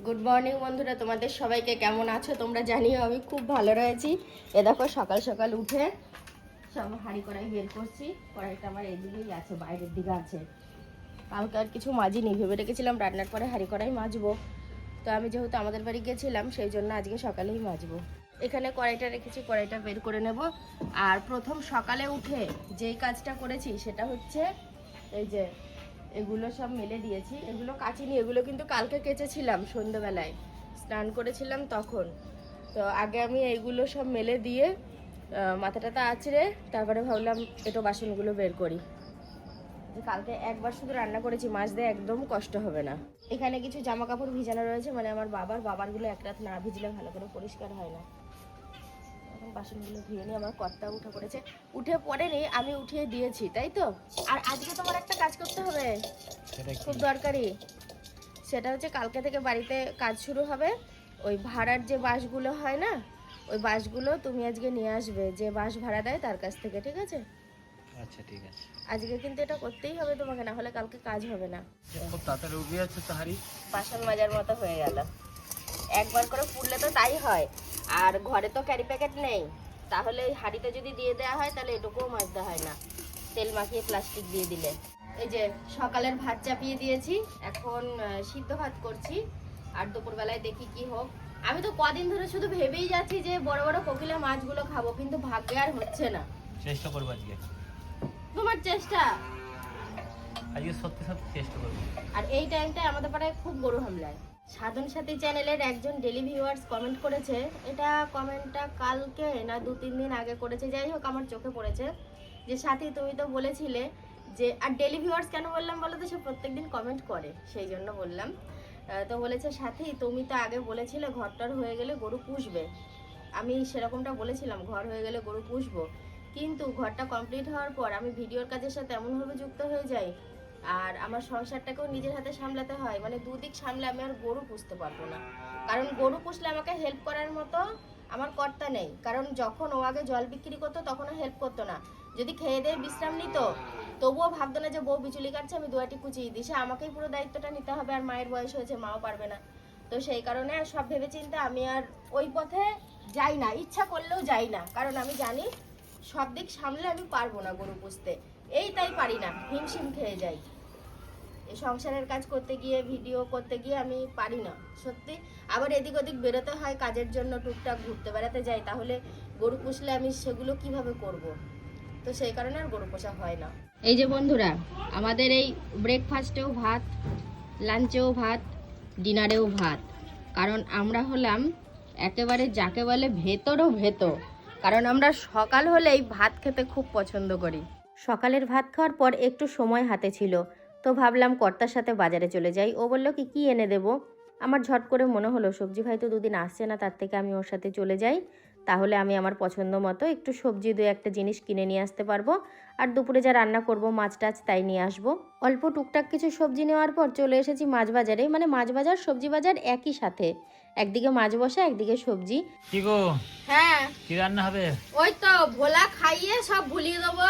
Good morning বন্ধুরা, তোমাদের সবাইকে কেমন আছো তোমরা জানিও। আমি খুব ভালো রয়েছি। এ দেখো সকাল সকাল উঠে সব হাঁড়ি কড়াই বের করছি। কড়াইটা আমার এইদিকেই আছে, বাইরের দিকে আছে। কালকে আর কিছু মাজিনি, ভেবে রেখেছিলাম রান্নার পরে হাঁড়ি কড়াই মাজবো। তো আমি যেহেতু আমাদের বাড়ি গেছিলাম সেই জন্য আজকে সকালেই মাজবো। এখানে কড়াইটা রেখেছি, কড়াইটা বের করে নেব। আর প্রথম সকালে উঠে যেই কাজটা করেছি সেটা হচ্ছে এই যে এগুলো সব মেলে দিয়েছি। এগুলো কাচিনি, এগুলো কিন্তু কালকে কেচেছিলাম সন্ধ্যেবেলায়, স্নান করেছিলাম তখন। তো আগে আমি এইগুলো সব মেলে দিয়ে মাথাটাতে আঁচড়ে তারপরে ভাবলাম একটু বাসনগুলো বের করি। কালকে একবার শুধু রান্না করেছি, মাছ দিয়ে একদম কষ্ট হবে না। এখানে কিছু জামা কাপড় ভিজানো রয়েছে, মানে আমার বাবারগুলো এক রাত না ভিজলে ভালো করে পরিষ্কার হয় না। এখন বাসনগুলো ধুয়ে নিয়ে আমার কর্তা উঠে পড়েছে। উঠে পড়েনি, আমি উঠিয়ে দিয়েছি, তাই তো। আর আজকে তোমার একটা কাজ করতে হবে, খুব দরকারি। সেটা হচ্ছে কালকে থেকে বাড়িতে কাজ শুরু হবে। ওই ভাড়ার যে বাসগুলো হয় না, ওই বাসগুলো তুমি আজকে নিয়ে আসবে, যে বাস ভাড়া দেয় তার কাছ থেকে, ঠিক আছে? আচ্ছা ঠিক আছে। আজকে কিন্তু এটা করতেই হবে তোমাকে, না হলে কালকে কাজ হবে না। খুব তাড়াতাড়ি উঠে যাচ্ছে তো হাঁড়ি। বাসন মাজার মতো হয়ে গেল। একবার করে পুড়লে তো তাই হয়। আর ঘরে তো ক্যারি প্যাকেট নেই, তাহলে এই হাঁড়িতে যদি দিয়ে দেওয়া হয় তাহলে এটুকুও মাজতে হয় না, তেল মাখিয়ে প্লাস্টিক দিয়ে দিলে। এই যে সকালের ভাত চাপিয়ে দিয়েছি, এখন সিদ্ধ ভাত করছি। আর দুপুরবেলায় দেখি কি হোক। আমি তো কদিন ধরে শুধু ভেবেই যাচ্ছি যে বড় বড় কোকিলা মাছগুলো খাবো, কিন্তু ভাগ্যে আর হচ্ছে না। চেষ্টা করবো আজকে। তোমার চেষ্টা। আজকে সত্যি সত্যি চেষ্টা করবো। আর এই টাইমটায় আমাদের পাড়ায় খুব গরু হামলায়। সাধন সাথী চ্যানেলের একজন ডেলি ভিউয়ার্স কমেন্ট করেছে, এটা কমেন্টটা কালকে না 2-3 দিন আগে করেছে, যাই হোক আমার চোখে পড়েছে, যে সাথী তুমি তো বলেছিলে যে, আর ডেলি ভিউয়ার্স কেন বললাম বলো তো, সে প্রত্যেকদিন কমেন্ট করে সেই জন্য বললাম। তো বলেছে সাথী তুমি তো আগে বলেছিলে ঘরটার হয়ে গেলে গরু পুষবে। আমি সেরকমটা বলেছিলাম, ঘর হয়ে গেলে গরু পুষবো, কিন্তু ঘরটা কমপ্লিট হওয়ার পর আমি ভিডিওর কাজের সাথে এমনভাবে যুক্ত হয়ে যাই, আর আমার সংসারটাকেও নিজের হাতে সামলাতে হয়, মানে দুদিক সামলে আমি আর গরু পুষতে পারবো না। কারণ গরু পুষলে আমাকে হেল্প করার মতো আমার কর্তা নেই। কারণ যখন ও আগে জল বিক্রি করতো তখনও হেল্প করতো না, যদি খেয়ে দিয়ে বিশ্রাম নিত তবুও ভাবতো না যে বউ বিচুলি কাটছে আমি দুয়াটি কুচিয়ে দিই, সে আমাকেই পুরো দায়িত্বটা নিতে হবে। আর মায়ের বয়স হয়েছে, মাও পারবে না। তো সেই কারণে সব ভেবে চিন্তে আমি আর ওই পথে যাই না, ইচ্ছা করলেও যাই না। কারণ আমি জানি সব দিক সামলে আমি পারবো না গরু পুষতে, এই তাই পারি না, হিমশিম খেয়ে যাই। এই সংসারের কাজ করতে গিয়ে, ভিডিও করতে গিয়ে আমি পারি না সত্যি। আবার এদিক ওদিক বেরোতে হয় কাজের জন্য, টুকটাক ঘুরতে বেড়াতে যাই, তাহলে গরু পুষলে আমি সেগুলো কিভাবে করব? তো সেই কারণে আর গরু পোষা হয় না। এই যে বন্ধুরা, আমাদের এই ব্রেকফাস্টেও ভাত, লাঞ্চেও ভাত, ডিনারেও ভাত। কারণ আমরা হলাম একেবারে যাকে বলে ভেতরও ভেতর। কারণ আমরা সকাল হলেই ভাত খেতে খুব পছন্দ করি। সকালের ভাত খাওয়ার পর একটু সময় হাতে ছিল, তো ভাবলাম কর্তার সাথে বাজারে চলে যাই। ও বলল কি কি এনে দেবো। আমার ঝট করে মনে হলো সবজি ভাই তো 2 দিন আসছে না, তার থেকে আমি ওর সাথে চলে যাই, তাহলে আমি আমার পছন্দ মতো একটু সবজি 2-1টা জিনিস কিনে নিয়ে আসতে পারবো। আর দুপুরে যা রান্না করব মাছ টাছ তাই নিয়ে আসবো। অল্প টুকটাক কিছু সবজি নেওয়ার পর চলে এসেছি মাছ বাজারে, মানে মাছ বাজার সবজি বাজার একই সাথে, একদিকে মাছ বসা একদিকে সবজি। কি গো? হ্যাঁ, কি রান্না হবে? ওই তো ভোলা খাইয়ে সব ভুলিয়ে দেবো।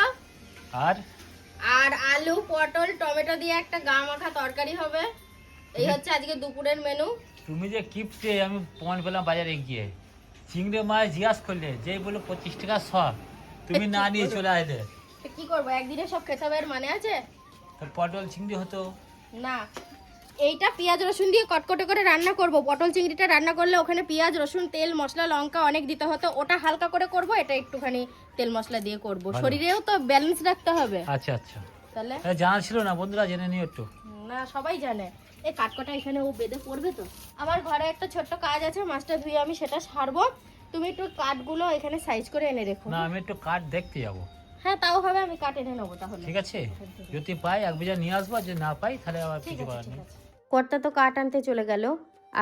আর আর আলু পটল টমেটো দিয়ে একটা গা মাখা তরকারি হবে। এই হচ্ছে আজকে দুপুরের মেনু। তুমি যে কিপটে, আমি প্রমাণ পেলাম বাজারে গিয়ে। চিংড়ি মাছ জিজ্ঞাসা করলে, যেই বললো 25 টাকা শ, তুমি না নিয়ে চলে আসলে। তো কি করবো, একদিনে সব খেতে হবে এর মানে আছে? তোর পটল চিংড়ি হতো না, এইটা পেঁয়াজ রসুন দিয়ে কটকটে করে রান্না করব। পটল চিংড়িটা রান্না করলে ওখানে পেঁয়াজ রসুন তেল মশলা লঙ্কা অনেক দিতে হতো, ওটা হালকা করে করব, এটা একটুখানি তেল মশলা দিয়ে করব। শরীরেও তো ব্যালেন্স রাখতে হবে। আচ্ছা আচ্ছা, তাহলে জানা ছিল না বন্ধুরা, জেনে নিও একটু। না, সবাই জানে। এই কাঠকটা এখানে ও বেঁধে পড়বে তো। আমার ঘরে একটা ছোট্ট কাজ আছে, মাছটা ধুয়ে আমি সেটা সারবো। তুমি একটু কাঠগুলো এখানে সাইজ করে এনে রেখো। না, আমি একটু কাঠ দেখতে যাবো। হ্যাঁ তাও হবে, আমি কাঠ এনে নেবো তাহলে। ঠিক আছে, যদি পাই এক বিজা নিয়ে আসবো, যে না পাই তাহলে আবার কিছু করার নেই। কর্তা তো কাঠ আনতে চলে গেল,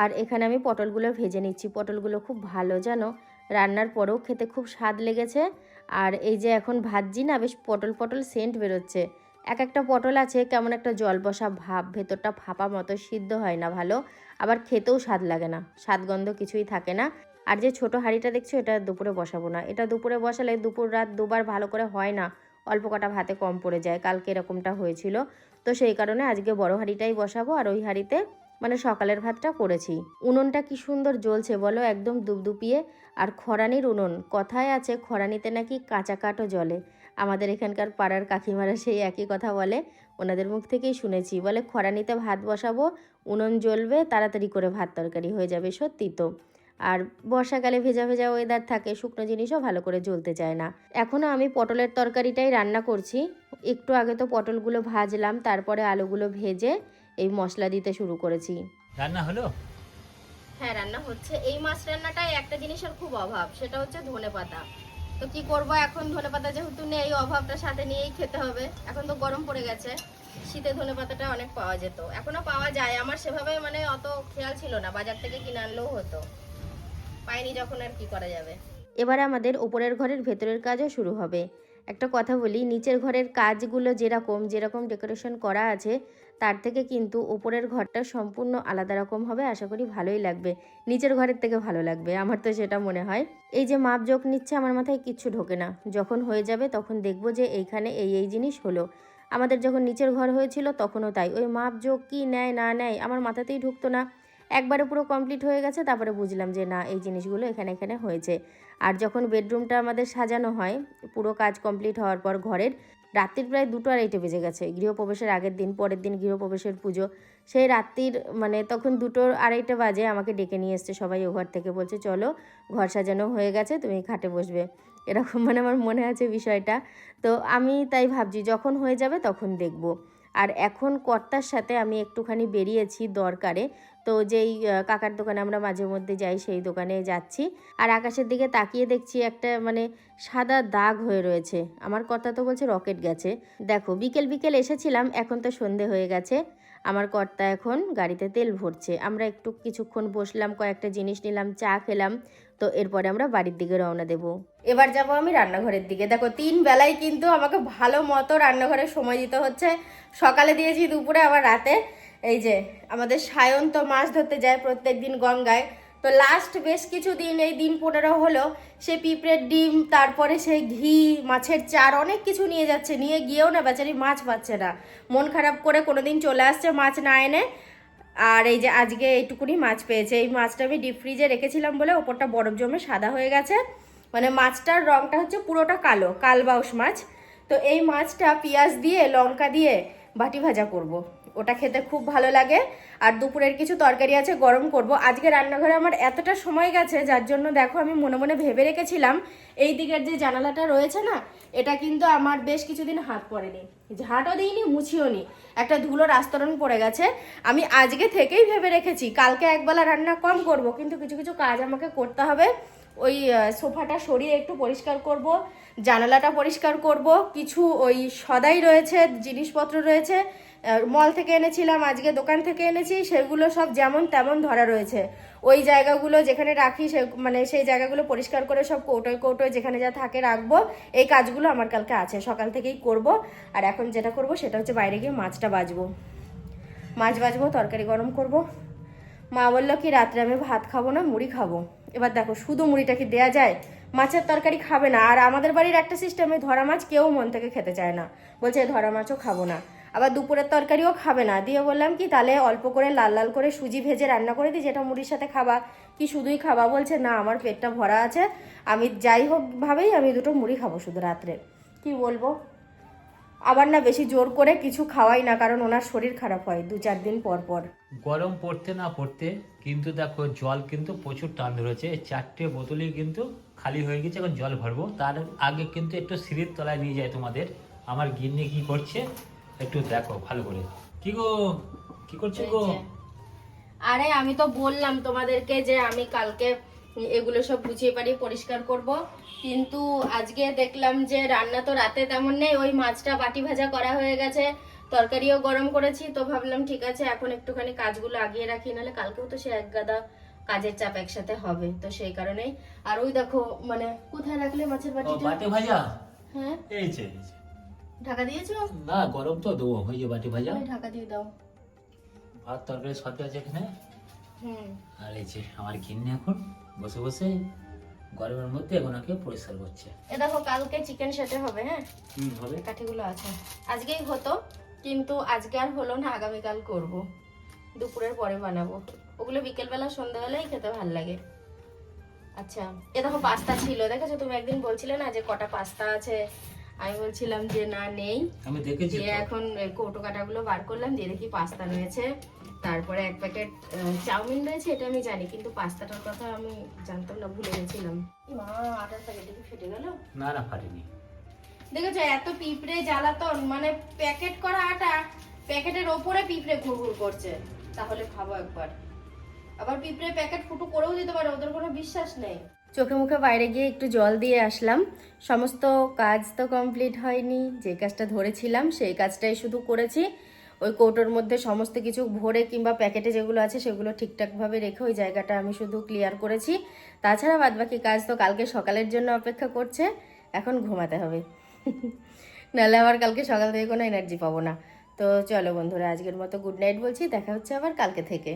আর এখানে আমি পটলগুলো ভেজে নিচ্ছি। পটলগুলো খুব ভালো জানো, রান্নার পরেও খেতে খুব স্বাদ লেগেছে। আর এই যে এখন ভাজছি না, বেশ পটল পটল সেন্ট বেরোচ্ছে। এক একটা পটল আছে কেমন একটা জল বসা ভাব, ভেতরটা ফাঁপা মতো, সিদ্ধ হয় না ভালো, আবার খেতেও স্বাদ লাগে না, স্বাদগন্ধ কিছুই থাকে না। আর যে ছোট হাঁড়িটা দেখছো, এটা দুপুরে বসাবো না, এটা দুপুরে বসালে দুপুর রাত দুবার ভালো করে হয় না, অল্প কটা ভাতে কম পড়ে যায়, কালকে এরকমটা হয়েছিল। তো সেই কারণে আজকে বড় হাঁড়িটাই বসাবো, আর ওই হাঁড়িতে মানে সকালের ভাতটা করেছি। উনুনটা কি সুন্দর জ্বলছে বলো, একদম দুপদুপিয়ে। আর খরানির উনুন, কথায় আছে খরানিতে নাকি কাঁচা কাঠও জ্বলে। আমাদের এখানকার পাড়ার কাকিমারা সেই একই কথা বলে, ওনাদের মুখ থেকেই শুনেছি। বলে খরানিতে ভাত বসাবো, উনুন জ্বলবে, তাড়াতাড়ি করে ভাত তরকারি হয়ে যাবে। সত্যি তো। আর বর্ষাকালে ভেজা ভেজা ওয়েদার থাকে, শুকনো জিনিসও ভালো করে জ্বলতে চায় না। এখনও আমি পটলের তরকারিটাই রান্না করছি। একটু আগে তো পটলগুলো ভাজলাম, তারপরে আলুগুলো ভেজে এই মশলা দিতে শুরু করেছি। রান্না হলো? হ্যাঁ, রান্না হচ্ছে। এই মাছ রান্নাটায় একটা জিনিসের খুব অভাব, সেটা হচ্ছে ধনেপাতা। তো কি করব এখন, ধনেপাতা যেহেতু নেই, এই অভাবটা সাথে নিয়েই খেতে হবে। এখন তো গরম পড়ে গেছে, শীতে ধনেপাতাটা অনেক পাওয়া যেত, এখনো পাওয়া যায়। আমার সেভাবে মানে অত খেয়াল ছিল না, বাজার থেকে কিনে আনলেও হতো, পাইনি যখন আর কি করা যাবে। এবারে আমাদের ওপরের ঘরের ভেতরের কাজও শুরু হবে। একটা কথা বলি, নিচের ঘরের কাজগুলো যেরকম ডেকোরেশন করা আছে, তার থেকে কিন্তু ওপরের ঘরটা সম্পূর্ণ আলাদা রকম হবে। আশা করি ভালোই লাগবে, নিচের ঘরের থেকে ভালো লাগবে, আমার তো সেটা মনে হয়। এই যে মাপ যোগ নিচ্ছে, আমার মাথায় কিচ্ছু ঢোকে না। যখন হয়ে যাবে তখন দেখবো যে এইখানে এই জিনিস হলো। আমাদের যখন নিচের ঘর হয়েছিল তখনও তাই, ওই মাপ যোগ কি নেয় না নেয় আমার মাথাতেই ঢুকতো না। একবারে পুরো কমপ্লিট হয়ে গেছে, তারপরে বুঝলাম যে না, এই জিনিসগুলো এখানে হয়েছে। আর যখন বেডরুমটা আমাদের সাজানো হয়, পুরো কাজ কমপ্লিট হওয়ার পর ঘরের, রাত্রির প্রায় 2:30 বেজে গেছে। গৃহপ্রবেশের আগের দিন, পরের দিন গৃহপ্রবেশের পুজো। সেই রাত্রির মানে তখন 2:30 বাজে আমাকে ডেকে নিয়ে এসছে সবাই ও ঘর থেকে, বলছে চলো ঘর সাজানো হয়ে গেছে, তুমি খাটে বসবে। এরকম মানে আমার মনে আছে বিষয়টা। তো আমি তাই ভাবছি যখন হয়ে যাবে তখন দেখব। আর এখন কর্তার সাথে আমি একটুখানি বেরিয়েছি দরকারে। তো যেই কাকার দোকানে আমরা মাঝে মধ্যে যাই, সেই দোকানে যাচ্ছি। আর আকাশের দিকে তাকিয়ে দেখছি একটা মানে সাদা দাগ হয়ে রয়েছে। আমার কর্তা তো বলছে রকেট গেছে। দেখো, বিকেল এসেছিলাম, এখন তো সন্ধে হয়ে গেছে। আমার কর্তা এখন গাড়িতে তেল ভরছে। আমরা কিছুক্ষণ বসলাম, কয়েকটা জিনিস নিলাম, চা খেলাম। তো এরপরে আমরা বাড়ির দিকে রওনা দেব। এবার যাব আমি রান্নাঘরের দিকে। দেখো, 3 বেলায় কিন্তু আমাকে ভালো মতো রান্নাঘরে সময় দিতে হচ্ছে। সকালে দিয়েছি, দুপুরে, আবার রাতে। এই যে আমাদের সায়ন তো মাছ ধরতে যায় প্রত্যেক দিন গঙ্গায়। তো লাস্ট বেশ কিছু দিন, এই দিন 15 হলো, সে পিঁপড়ের ডিম, তারপরে সেই ঘি, মাছের চার, অনেক কিছু নিয়ে যাচ্ছে। নিয়ে গিয়েও না বেচারি মাছ পাচ্ছে না, মন খারাপ করে কোনোদিন চলে আসছে মাছ না এনে। আর এই যে আজকে এইটুকুনি মাছ পেয়েছে। এই মাছটা আমি ডিপ ফ্রিজে রেখেছিলাম বলে ওপরটা বরফ জমে সাদা হয়ে গেছে। মানে মাছটার রঙটা হচ্ছে পুরোটা কালো, কালবাউস মাছ। তো এই মাছটা পেঁয়াজ দিয়ে, লঙ্কা দিয়ে বাটি ভাজা করব। ওটা খেতে খুব ভালো লাগে। আর দুপুরের কিছু তরকারি আছে, গরম করব। আজকে রান্নাঘরে আমার এতটা সময় গেছে, যার জন্য দেখো আমি মনে মনে ভেবে রেখেছিলাম এই দিকের যে জানালাটা রয়েছে না, এটা কিন্তু আমার বেশ কিছুদিন হাত পড়েনি, ঝাঁটও দিইনি, মুছিও নি, একটা ধুলোর আস্তরণ পড়ে গেছে। আমি আজকে থেকেই ভেবে রেখেছি কালকে একবেলা রান্না কম করব, কিন্তু কিছু কিছু কাজ আমাকে করতে হবে। ওই সোফাটা সরিয়ে একটু পরিষ্কার করব, জানালাটা পরিষ্কার করব, কিছু ওই সদাই রয়েছে, জিনিসপত্র রয়েছে, মল থেকে এনেছিলাম, আজকে দোকান থেকে এনেছি, সেগুলো সব যেমন তেমন ধরা রয়েছে। ওই জায়গাগুলো যেখানে রাখি সে মানে সেই জায়গাগুলো পরিষ্কার করে সব কৌটোয় যেখানে যা থাকে রাখবো। এই কাজগুলো আমার কালকে আছে, সকাল থেকেই করব। আর এখন যেটা করব সেটা হচ্ছে বাইরে গিয়ে মাছ বাজবো, তরকারি গরম করব। মা বললো কি রাত্রে আমি ভাত খাবো না, মুড়ি খাবো। এবার দেখো, শুধু মুড়িটা কি দেয়া যায়? মাছের তরকারি খাবে না। আর আমাদের বাড়ির একটা সিস্টেমে ধরা মাছ কেউ মন থেকে খেতে চায় না, বলছে ধরা মাছও খাবো না। আবার দুপুরের তরকারিও খাবে না। দিয়ে বললাম কি তাহলে অল্প করে লাল লাল করে সুজি ভেজে রান্না করে দিই, যেটা মুড়ির সাথে খাবা, কি শুধুই খাবা? বলছে না, আমার পেটটা ভরা আছে, আমি যাই হোক ভাবেই আমি 2টো মুড়ি খাবো শুধু রাত্রে। কি বলবো? আবার না বেশি জোর করে কিছু খাওয়াই না, কারণ ওনার শরীর খারাপ হয় 2-4 দিন পর পর। গরম পড়তে না পড়তে কিন্তু দেখো জল কিন্তু প্রচুর টান ধরেছে। 4টে বোতলই কিন্তু খালি হয়ে গেছে, এখন জল ভরবো। তার আগে কিন্তু একটু সিঁড়ির তলায় নিয়ে যায় তোমাদের। আমার গিন্নি কি করছে একটু দেখো ভালো করে। কি গো, কি করছো গো? আরে আমি তো বললাম তোমাদেরকে যে আমি কালকে এগুলো সব গুছিয়ে পাড়িয়ে পরিষ্কার করব, কিন্তু আজকে দেখলাম যে রান্না তো রাতে তেমন নেই, ওই মাছটা বাটি ভাজা করা হয়ে গেছে, তরকারিও গরম করেছি। তো ভাবলাম ঠিক আছে এখন একটুখানি কাজগুলো আগিয়ে রাখি, নাহলে কালকেও তো সে এক গাদা কাজের চাপ একসাথে হবে। তো সেই কারণেই। আর ওই দেখো মানে কোথায় রাখলে মাছের বাটিটা? বাটি ভাজা? হ্যাঁ, এই যে ঢাকা দিয়েছো? না, গরম তো দেবো। ওই যে বাটি ভাজা, ঢাকা দিয়ে দাও। ভাত তরকারি সব আছে এখানে। হুম। আর এই যে আমার গিন্নি এখন বসে বসে গরমের মধ্যে ওনাকে পরিষ্কার করছে। এ দেখো, কালকে চিকেন সেটে হবে। হ্যাঁ হবে, কাঠিগুলো আছে, আজকেই হতো কিন্তু আজকে আর হলো না, আগামীকাল করব। দুপুরের পরে বানাবো। ওগুলো বিকেলবেলা সন্ধ্যাবেলায় খেতে ভালো লাগে। আচ্ছা, এ দেখো পাস্তা ছিল, দেখেছো তুমি একদিন বলছিলে না যে কটা পাস্তা আছে, আমি বলছিলাম যে না নেই। আমি দেখেছি দিয়ে তো। এখন কৌটো কাটাগুলো বার করলাম, দিয়ে দেখি পাস্তা রয়েছে, তারপরে এক প্যাকেট চাউমিন রয়েছে, এটা আমি জানি, কিন্তু পাস্তাটার কথা আমি জানতাম না, ভুলে গেছিলাম। মা, আটার প্যাকেটটা কি ফেটে গেল? না না ফাটেনি। দেখেছো এত পিঁপড়ে জ্বালাতন, মানে প্যাকেট করা আটা, প্যাকেটের ওপরে পিঁপড়ে ঘুরঘুর করছে, তাহলে ভাবো একবার। আবার পিঁপড়ে প্যাকেট ফুটো করেও দিতে পারে, ওদের কোনো বিশ্বাস নেই। চোখে মুখে বাইরে গিয়ে একটু জল দিয়ে আসলাম। সমস্ত কাজ তো কমপ্লিট হয়নি, যে কাজটা ধরেছিলাম সেই কাজটাই শুধু করেছি। ওই কৌটোর মধ্যে সমস্ত কিছু ভরে কিংবা প্যাকেটে যেগুলো আছে সেগুলো ঠিকঠাকভাবে রেখে ওই জায়গাটা আমি শুধু ক্লিয়ার করেছি। তাছাড়া বাদবাকি কাজ তো কালকে সকালের জন্য অপেক্ষা করছে। এখন ঘুমাতে হবে, নাহলে আবার কালকে সকাল থেকে কোনো এনার্জি পাবো না। তো চলো বন্ধুরা, আজকের মতো গুড নাইট বলছি, দেখা হচ্ছে আবার কালকে থেকে।